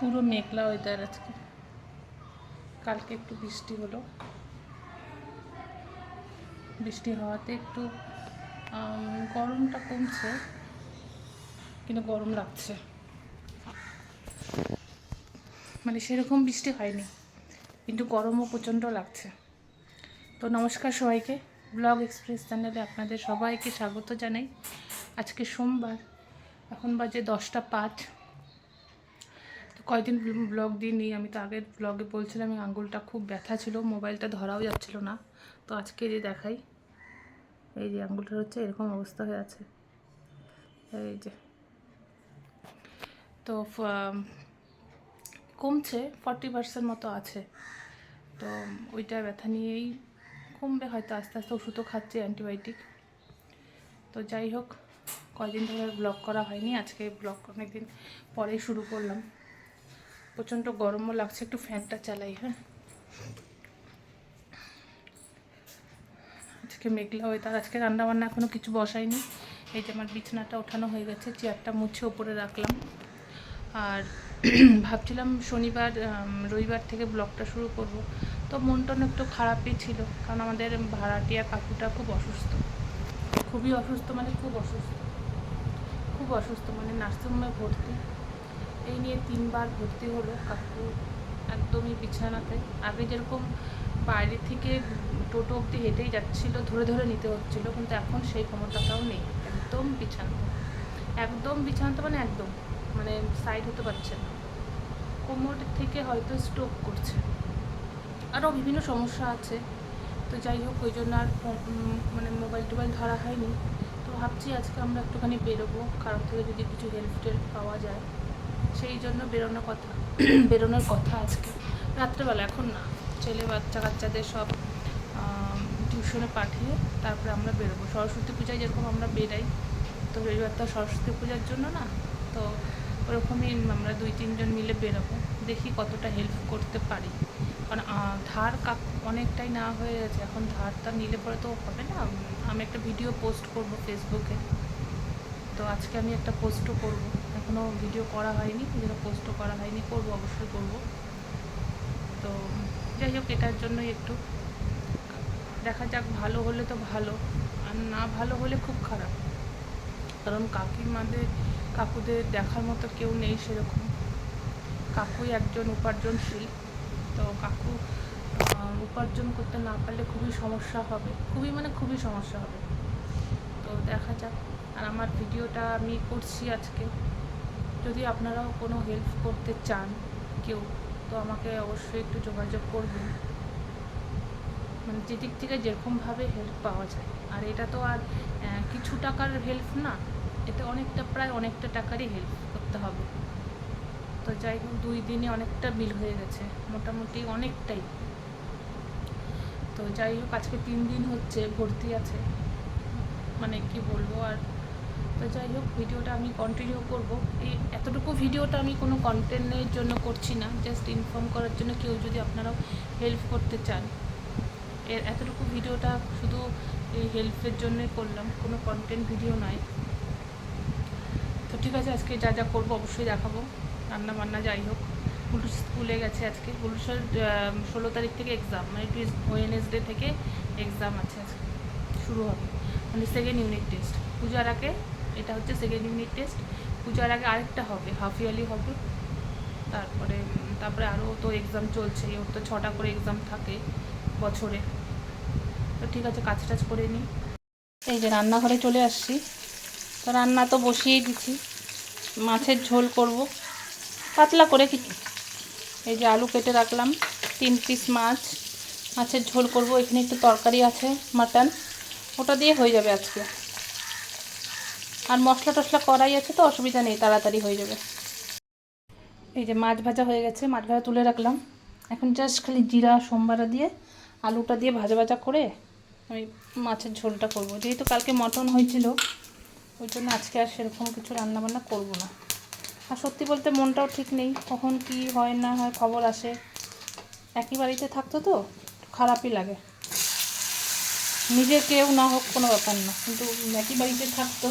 পুরো মেঘলা ওয়েদার আজকে। কালকে একটু বৃষ্টি হলো, বৃষ্টি হওয়াতে একটু গরমটা কমছে, কিন্তু গরম লাগছে। মানে সেরকম বৃষ্টি হয়নি, কিন্তু গরমও প্রচণ্ড লাগছে। তো নমস্কার সবাইকে, ব্লগ এক্সপ্রেস চ্যানেলে আপনাদের সবাইকে স্বাগত জানাই। আজকে সোমবার, এখন বাজে 10টা 5। তো কয়েকদিন ব্লগ দিইনি। আমি তো আগের ব্লগে বলছিলাম আমি আঙুলটা খুব ব্যথা ছিল, মোবাইলটা ধরাও যাচ্ছিল না। তো আজকে যে দেখাই, এই যে আঙুলটা হচ্ছে এরকম অবস্থা হয়ে আছে, এই যে। তো কমছে, 40% মতো আছে। তো ওইটা ব্যথা নিয়েই কমবে হয়তো আস্তে আস্তে, ওষুধও খাচ্ছি, অ্যান্টিবায়োটিক। তো যাই হোক, কয়দিন ধরে ব্লগ করা হয়নি, আজকে ব্লগ অনেকদিন পরেই শুরু করলাম। প্রচণ্ড গরমও লাগছে, একটু ফ্যানটা চালাই। হ্যাঁ, আজকে মেঘলা ওয়েদার। আজকে রান্নাবান্না এখনও কিছু বসাইনি। এই যে আমার বিছানাটা ওঠানো হয়ে গেছে, চেয়ারটা মুছে ওপরে রাখলাম। আর ভাবছিলাম শনিবার রবিবার থেকে ব্লগটা শুরু করব। তো মনটা একটু খারাপই ছিল, কারণ আমাদের ভাড়াটিয়া কাকুটা খুব অসুস্থ, খুবই অসুস্থ, মানে খুব অসুস্থ, খুব অসুস্থ, মানে নার্সিংহোমে ভর্তি। এই নিয়ে 3বার ভর্তি হলো কাকু, একদমই বিছানাতে। আগে যেরকম বাইরে থেকে টোটো অবধি হেঁটেই যাচ্ছিলো, ধরে ধরে নিতে হচ্ছিলো, কিন্তু এখন সেই ক্ষমতাটাও নেই। একদম বিছানাতে, একদম বিছানাতে, মানে একদম, মানে সাইড হতে পারছে না। কোমর থেকে হয়তো স্ট্রোক করছে, আরও বিভিন্ন সমস্যা আছে। তো যাই হোক, ওই জন্য আর মানে মোবাইল টোবাইল ধরা হয়নি। তো ভাবছি আজকে আমরা একটুখানি বেরোবো, কারোর থেকে যদি কিছু হেল্প টেল্প পাওয়া যায়, সেই জন্য বেরোনোর কথা আজকে রাত্রেবেলা, এখন না। ছেলে বাচ্চা কাচ্চাদের সব টিউশনে পাঠিয়ে তারপরে আমরা বেরোবো। সরস্বতী পূজায় যেরকম আমরা বেরাই, তো রবিবার তো সরস্বতী পূজার জন্য না, তো ওরকমই আমরা 2-3 জন মিলে বেরোবো। দেখি কতটা হেল্প করতে পারি, কারণ ধার অনেকটাই না হয়ে গেছে। এখন ধারটা নিলে পরে তো হবে না। আমি একটা ভিডিও পোস্ট করব ফেসবুকে, তো আজকে আমি একটা পোস্টও করব। এখনও ভিডিও করা হয়নি, যেটা পোস্টও করা হয়নি, করব, অবশ্যই করব। তো যাই হোক, এটার জন্যই একটু দেখা যাক, ভালো হলে তো ভালো, আর না ভালো হলে খুব খারাপ। কারণ কাকুদের দেখার মতো কেউ নেই সেরকম। কাকুই একজন উপার্জনশীল, তো কাকু উপার্জন করতে না পারলে খুবই সমস্যা হবে, খুবই সমস্যা হবে। তো দেখা যাক। আর আমার ভিডিওটা আমি করছি আজকে, যদি আপনারাও কোনো হেল্প করতে চান কেউ, তো আমাকে অবশ্যই একটু যোগাযোগ করবেন, মানে যেদিক থেকে যেরকমভাবে হেল্প পাওয়া যায়। আর এটা তো আর কিছু টাকার হেল্প না, এটা প্রায় অনেকটা টাকারই হেল্প করতে হবে। তো যাই হোক, 2 দিনে অনেকটা বিল হয়ে গেছে, মোটামুটি অনেকটাই। তো যাই হোক, আজকে 3 দিন হচ্ছে ভর্তি আছে, মানে কি বলবো আর। তো যাই হোক, ভিডিওটা আমি কন্টিনিউ করব। এই এতটুকু ভিডিওটা আমি কোনো কন্টেন্টের জন্য করছি না, জাস্ট ইনফর্ম করার জন্য, কেউ যদি আপনারাও হেল্প করতে চান। এতটুকু ভিডিওটা শুধু এই হেল্পের জন্যই করলাম, কোনো কন্টেন্ট ভিডিও নয়। তো ঠিক আছে, আজকে যা যা করবো অবশ্যই দেখাবো, রান্না বান্না। যাই হোক, বুলু স্কুলে গেছে আজকে। বুলুর 16 তারিখ থেকে এক্সাম, মানে ওয়েডনেসডে থেকে এক্সাম আছে আজকে, শুরু হবে, মানে সেকেন্ড ইউনিট টেস্ট। পূজার আগে এটা হচ্ছে সেকেন্ড ইউনিট টেস্ট, পূজার আগে আরেকটা হবে, হাফ ইয়ারলি হবে। তারপরে আরও তো এক্সাম চলছে, ওর তো 6টা করে এক্সাম থাকে বছরে। তো ঠিক আছে, কাজ টাজ করে নিই। এই যে রান্নাঘরে চলে আসছি। তো রান্না তো বসিয়ে দিচ্ছি, মাছের ঝোল করব পাতলা করে কিছু। এই যে আলু কেটে রাখলাম, 3 পিস মাছের ঝোল করব। এখানে একটু তরকারি আছে, মাটন, ওটা দিয়ে হয়ে যাবে আজকে। আর মশলা টশলা করাই আছে, তো অসুবিধা নেই, তাড়াতাড়ি হয়ে যাবে। এই যে মাছ ভাজা হয়ে গেছে, মাছ ভাজা তুলে রাখলাম। এখন জাস্ট খালি জিরা সোমবারা দিয়ে আলুটা দিয়ে ভাজা ভাজা করে আমি মাছের ঝোলটা করব। যেহেতু কালকে মটন হয়েছিল, ওই জন্য আজকে আর সেরকম কিছু রান্নাবান্না করব না। আর সত্যি বলতে মনটাও ঠিক নেই, কখন কি হয় না হয় খবর আসে। একই বাড়িতে থাকতো তো খারাপই লাগে, নিজের কেউ না হোক কোনো ব্যাপার না, কিন্তু একই বাড়িতে থাকতো,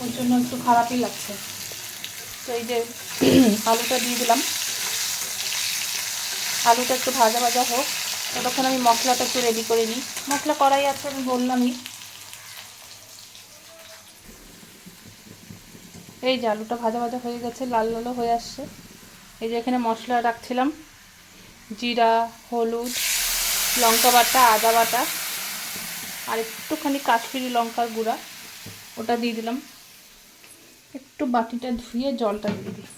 ওই জন্য একটু খারাপই লাগছে। তো এই যে আলুটা দিয়ে দিলাম। আলুটা একটু ভাজা ভাজা হোক, ততক্ষণ আমি মশলাটা একটু রেডি করে নিই। মশলা কড়াই আছে, আমি বললামই। এই যে আলুটা ভাজা ভাজা হয়ে গেছে, লাল লালও হয়ে আসছে। এই যে এখানে মশলা রাখছিলাম, জিরা, হলুদ, লঙ্কা বাটা, আদা বাটা, আর একটুখানি কাশ্মীরি লঙ্কার গুঁড়া, ওটা দিয়ে দিলাম। একটু বাটিটা ধুয়ে জলটা দিয়ে দিই,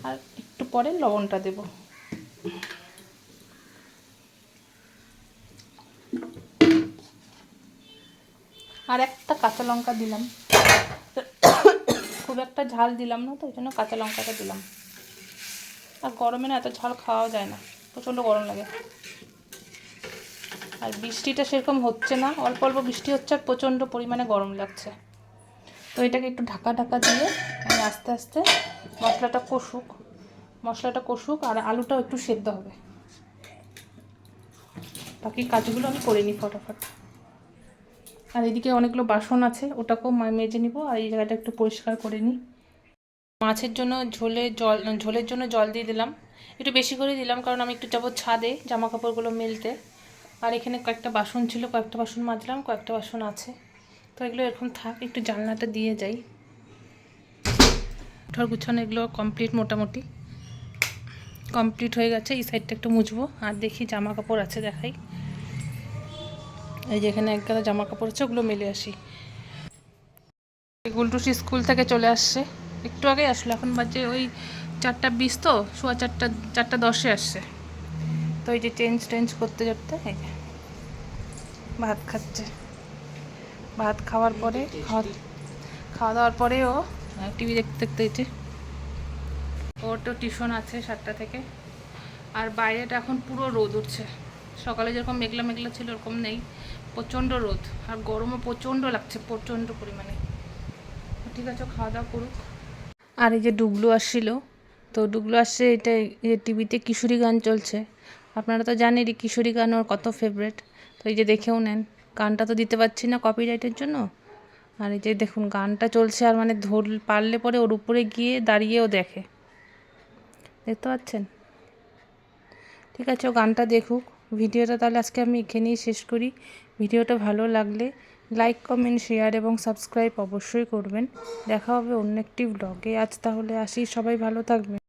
আর একটু পরে লবণটা দেব। আর একটা কাঁচা লঙ্কা দিলাম, খুব একটা ঝাল দিলাম না, তো ওই জন্য কাঁচা লঙ্কাটা দিলাম। আর গরমে না এত ঝাল খাওয়া যায় না, প্রচণ্ড গরম লাগে। আর বৃষ্টিটা সেরকম হচ্ছে না, অল্প অল্প বৃষ্টি হচ্ছে, আর প্রচণ্ড পরিমাণে গরম লাগছে। তো এটাকে একটু ঢাকা ঢাকা দিয়ে আমি আস্তে আস্তে মশলাটা কষুক, আর আলুটাও একটু সেদ্ধ হবে। বাকি কাজগুলো আমি করে নিই ফটাফট। আর এদিকে অনেকগুলো বাসন আছে, ওটাকেও মেজে নিব, আর এই জায়গাটা একটু পরিষ্কার করে নিই। মাছের জন্য ঝোলের জন্য জল দিয়ে দিলাম, একটু বেশি করে দিলাম, কারণ আমি একটু যাবো ছাদে জামা কাপড়গুলো মেলতে। আর এখানে কয়েকটা বাসন ছিল, কয়েকটা বাসন মাজলাম, কয়েকটা বাসন আছে, তো এগুলো এরকম থাক। একটু জানলাটা দিয়ে যাই। ঠর গুছানো এগুলো মোটামুটি কমপ্লিট হয়ে গেছে। এই সাইডটা একটু মুছবো, আর দেখি জামা কাপড় আছে দেখাই। এই যে এখানে এক গাদা জামা কাপড় আছে, ওগুলো মেলে আসি। গুলটুসি স্কুল থেকে চলে আসছে, একটু আগে আসলো। এখন বাজে ওই 4:20, তো 4:10 আসছে। তো এই যে চেঞ্জ করতে এই যে ভাত খাচ্ছে। ভাত খাওয়ার পরে খাওয়া দাওয়ার পরে ও টিভি দেখতে দেখতে হয়েছে। ওর তো টিউশন আছে 7টা থেকে। আর বাইরেটা এখন পুরো রোদ উঠছে, সকালে যেরকম মেঘলা মেঘলা ছিল ওরকম নেই, প্রচণ্ড রোদ। আর গরমও প্রচণ্ড লাগছে, প্রচণ্ড পরিমাণে। ঠিক আছে, খাওয়া দাওয়া করুক। আর এই যে ডুগলু আসছিল, তো ডুগলু আসছে, এটা এই যে টিভিতে কিশোরী গান চলছে। আপনারা তো জানেনই কিশোরী গান ওর কত ফেভারেট। তো এই যে দেখেও নেন, গানটা তো দিতে পারছি না কপিরাইটের জন্য। আর এই যে দেখুন গানটা চলছে, আর মানে পারলে পরে ওর উপরে গিয়ে দাঁড়িয়েও দেখে, দেখতে পাচ্ছেন। ঠিক আছে, ও গানটা দেখুক। ভিডিওটা তাহলে আজকে আমি এখানেই শেষ করি। ভিডিওটা ভালো লাগলে লাইক, কমেন্ট, শেয়ার এবং সাবস্ক্রাইব অবশ্যই করবেন। দেখা হবে অন্য একটি ব্লগে। আজ তাহলে আসি, সবাই ভালো থাকবেন।